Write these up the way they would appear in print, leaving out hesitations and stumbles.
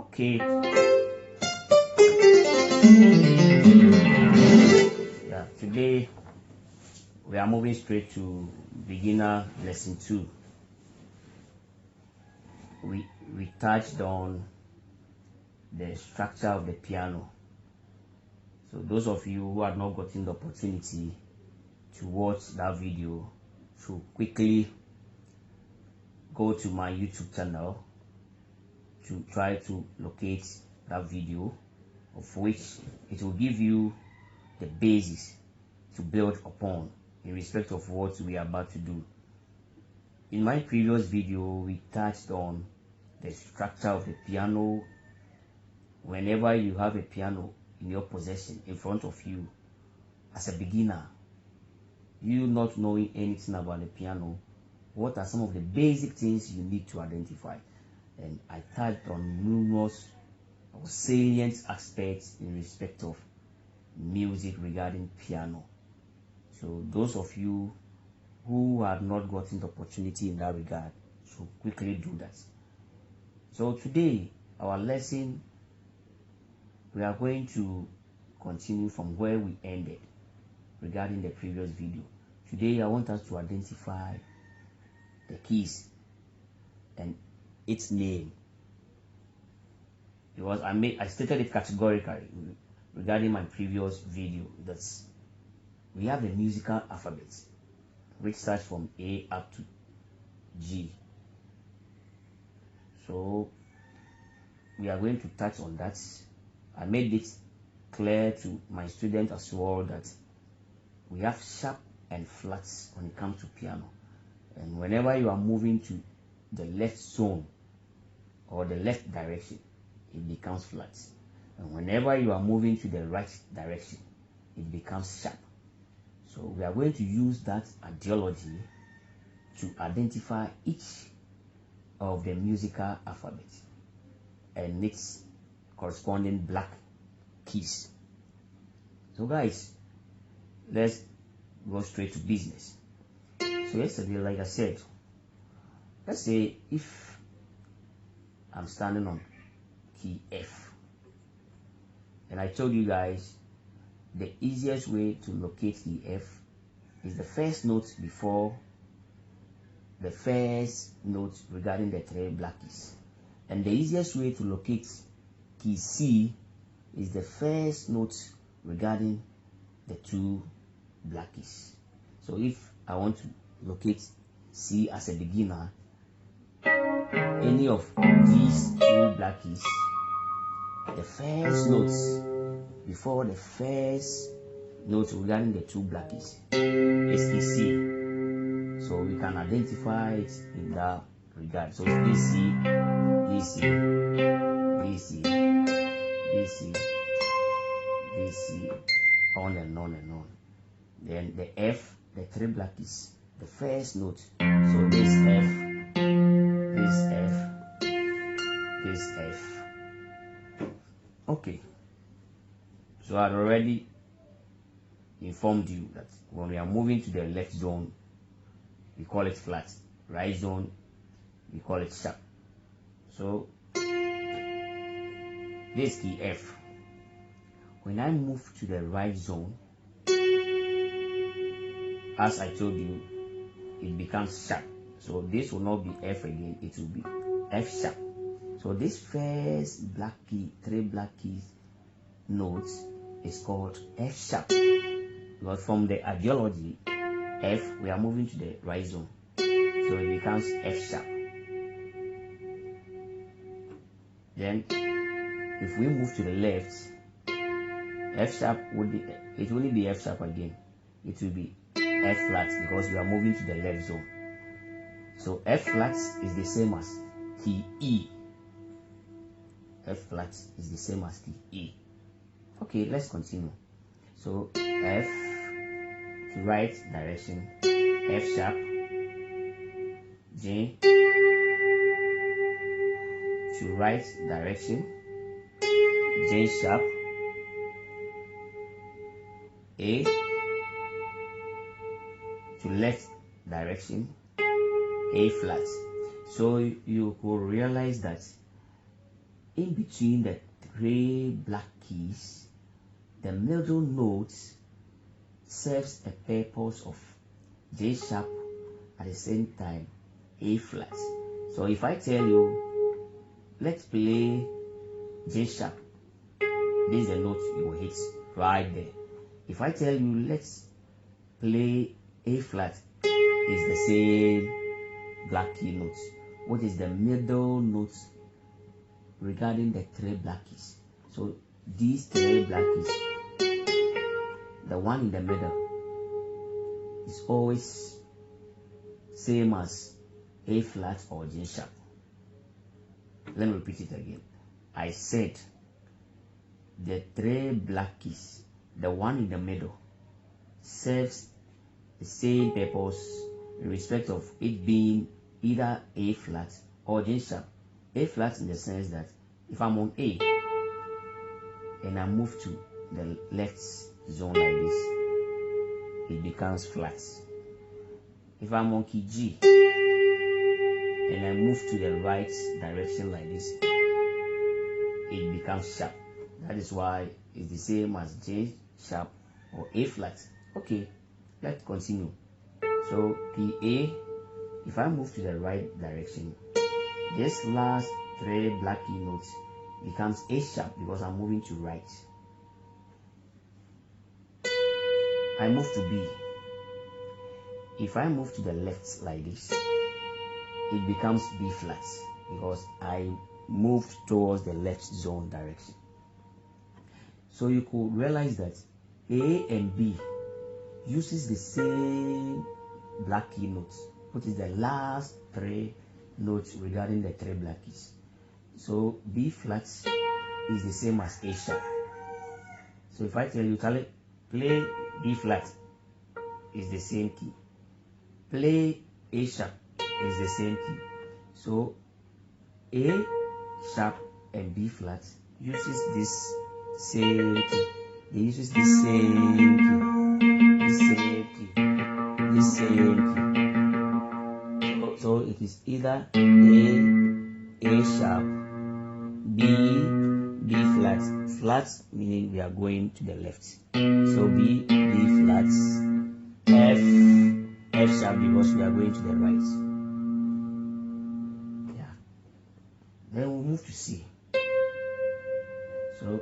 Okay. Yeah, today we are moving straight to beginner lesson 2. We touched on the structure of the piano. So those of you who have not gotten the opportunity to watch that video should quickly go to my YouTube channel to try to locate that video, of which it will give you the basis to build upon in respect of what we are about to do. In my previous video, we touched on the structure of the piano. Whenever you have a piano in your possession in front of you, as a beginner, you not knowing anything about the piano, what are some of the basic things you need to identify? And I touched on numerous salient aspects in respect of music regarding piano. So those of you who have not gotten the opportunity in that regard should quickly do that. So today, our lesson, we are going to continue from where we ended regarding the previous video. Today, I want us to identify the keys and its name, because I stated it categorically regarding my previous video. That's we have the musical alphabet, which starts from A up to G. So we are going to touch on that. I made it clear to my students as well that we have sharp and flats when it comes to piano, and whenever you are moving to the left zone or the left direction, it becomes flat, and whenever you are moving to the right direction, it becomes sharp. So we are going to use that ideology to identify each of the musical alphabet and its corresponding black keys. So guys, let's go straight to business. So yesterday, like I said, let's say if I'm standing on key F, and I told you guys the easiest way to locate key F is the first note before the first note regarding the three black keys, and the easiest way to locate key C is the first note regarding the two black keys. So if I want to locate C as a beginner, any of these two black keys, the first notes before the first note regarding the two black keys is key C. So we can identify it in that regard. So it's B, C, B, C, B, C, B, C, B, C, on and on and on. Then the F, the three black keys, the first note. So this F, this F, this F. Okay. So I've already informed you that when we are moving to the left zone, we call it flat. Right zone, we call it sharp. So this key F. When I move to the right zone, as I told you, it becomes sharp. So this will not be F again, it will be F sharp. So this first black key, three black keys notes is called F sharp. Because from the ideology, F, we are moving to the right zone. So it becomes F sharp. Then if we move to the left, F sharp would be, it will only be F sharp again. It will be F flat because we are moving to the left zone. So F flat is the same as key E. F flat is the same as key E. Okay, let's continue. So F to right direction, F sharp, G to right direction, J sharp, A to left direction, A flat. So you could realize that in between the 3 black keys, the middle note serves a purpose of G sharp at the same time A flat. So if I tell you, let's play G sharp, this is the note you will hit right there. If I tell you, let's play A flat, it's the same black key note. What is the middle note regarding the 3 black keys? So these 3 black keys, the one in the middle is always same as A flat or G sharp. Let me repeat it again. I said the 3 black keys, the one in the middle, serves the same purpose in respect of it being either A flat or G sharp. A flat in the sense that if I'm on A and I move to the left zone like this, it becomes flat. If I'm on key G and I move to the right direction like this, it becomes sharp. That is why it's the same as G sharp or A flat. Okay, let's continue. So key A, if I move to the right direction, this last 3 black key notes becomes A sharp because I'm moving to right. I move to B. If I move to the left like this, it becomes B flat because I moved towards the left zone direction. So you could realize that A and B uses the same black key notes, which is the last 3 notes regarding the 3 black keys. So B flat is the same as A sharp. So if I tell you, play B flat, is the same key. Play A sharp is the same key. So A sharp and B flat uses this same key. They uses this same key, this same key, this same key. So it is either A sharp, B flat. Flat meaning we are going to the left. So B flat, F sharp because we are going to the right. Yeah. Then we'll move to C. So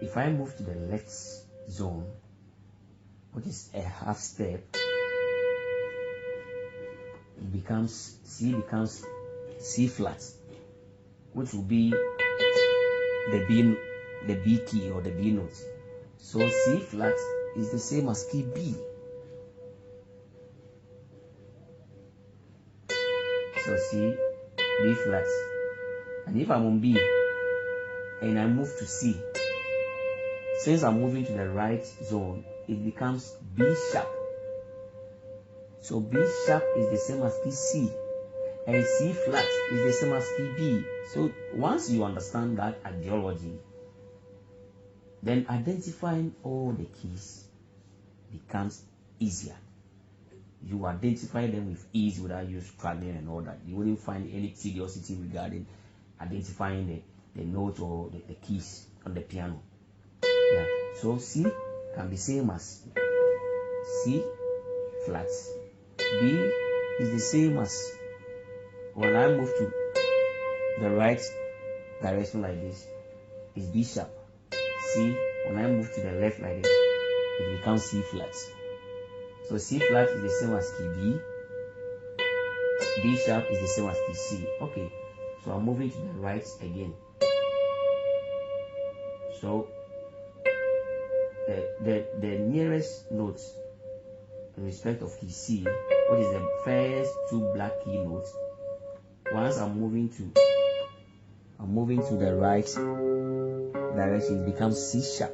if I move to the left zone, which is a half step, C becomes C flat, which will be the B key or the B note. So C flat is the same as key B. So C, B flat. And if I'm on B and I move to C, since I'm moving to the right zone, it becomes B sharp. So B sharp is the same as key C, and C flat is the same as key B. So once you understand that ideology, then identifying all the keys becomes easier. You identify them with ease without you struggling and all that. You wouldn't find any tediosity regarding identifying the notes or the keys on the piano. Yeah. So C can be same as C flat. B is the same as, when I move to the right direction like this, is B sharp. C, when I move to the left like this, it becomes C flat. So C flat is the same as key B. B sharp is the same as key C. Okay, so I'm moving to the right again. So the nearest notes in respect of key C, what is the first 2 black key notes, once I'm moving to the right direction, it becomes C sharp.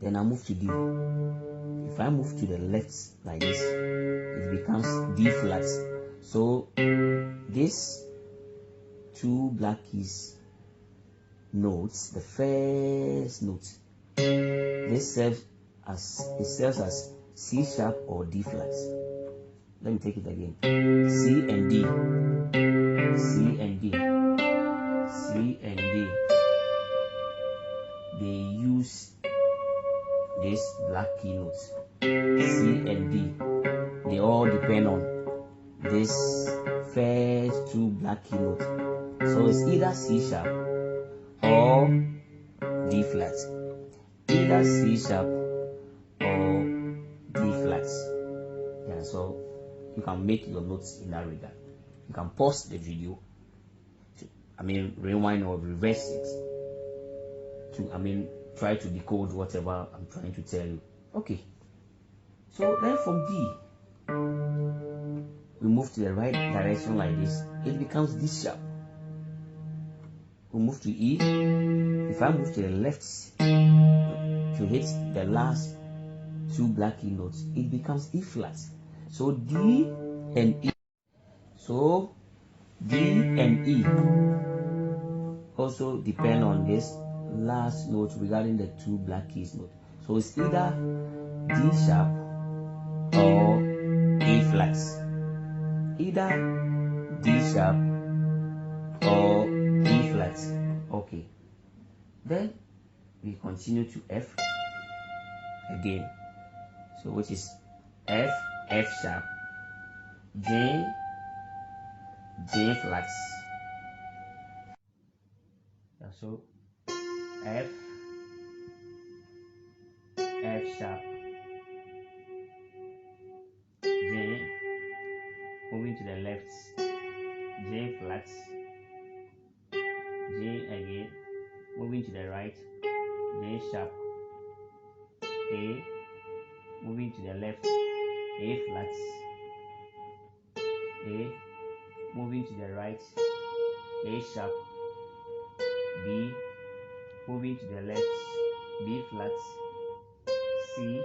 Then I move to D. If I move to the left like this, it becomes D flat. So these 2 black keys notes, the first note, this serves as C sharp or D flat. Let me take it again. C and D. C and D. first two black key notes. So it's either C sharp or D flat. Either C sharp or D flat. Yeah, so you can make your notes in that regard. You can pause the video, rewind or reverse it to, try to decode whatever I'm trying to tell you. Okay, so then from D, we move to the right direction like this. It becomes D sharp. We move to E. If I move to the left to hit the last two black key notes, it becomes E flat. So D and E. So D and E also depend on this last note regarding the two black keys note. So it's either D sharp or E flat. Either D sharp or E flat. Okay. Then we continue to F again. So which is F, F sharp, J, J flat. Yeah, so F, F sharp, J, moving to the left, J flat, J again, moving to the right, J sharp, A, moving to the left, A flat, A, moving to the right, A sharp, B, moving to the left, B flat, C,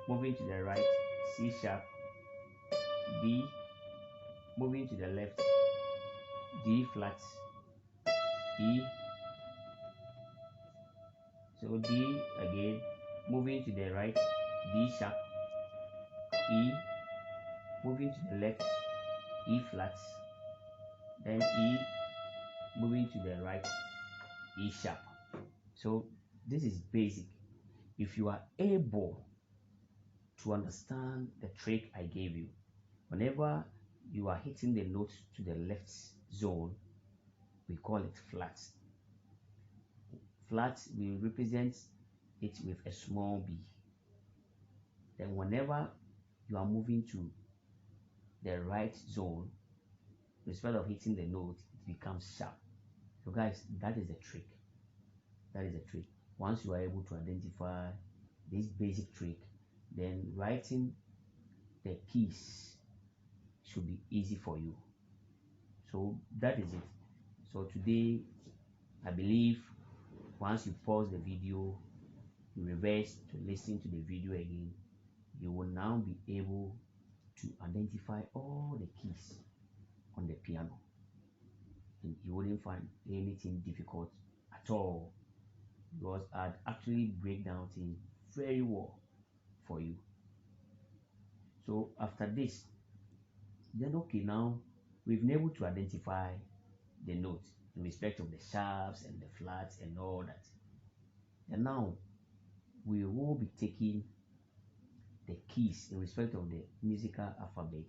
moving to the right, C sharp, D, moving to the left, D flat, E, so D again, moving to the right, D sharp, E, moving to the left, E flat, then E, moving to the right, E sharp. So this is basic. If you are able to understand the trick I gave you, whenever you are hitting the note to the left zone, we call it flat. Flat, we represent it with a small b. Then whenever you are moving to the right zone, instead of hitting the note, it becomes sharp. So guys, that is the trick. That is the trick. Once you are able to identify this basic trick, then writing the keys should be easy for you. So that is it. So today, I believe once you pause the video, you reverse to listen to the video again, you will now be able to identify all the keys on the piano, and you wouldn't find anything difficult at all, because I'd actually break down things very well for you. So after this, then okay, now we've been able to identify the notes in respect of the sharps and the flats and all that. And now we will be taking the keys in respect of the musical alphabet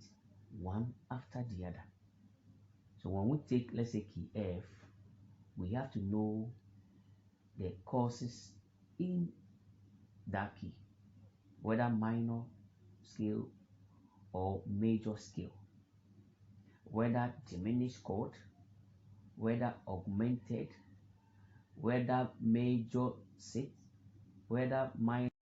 one after the other. So when we take, let's say, key F, we have to know the courses in that key, whether minor scale or major scale, whether diminished chord, whether augmented, whether major sixth, whether minor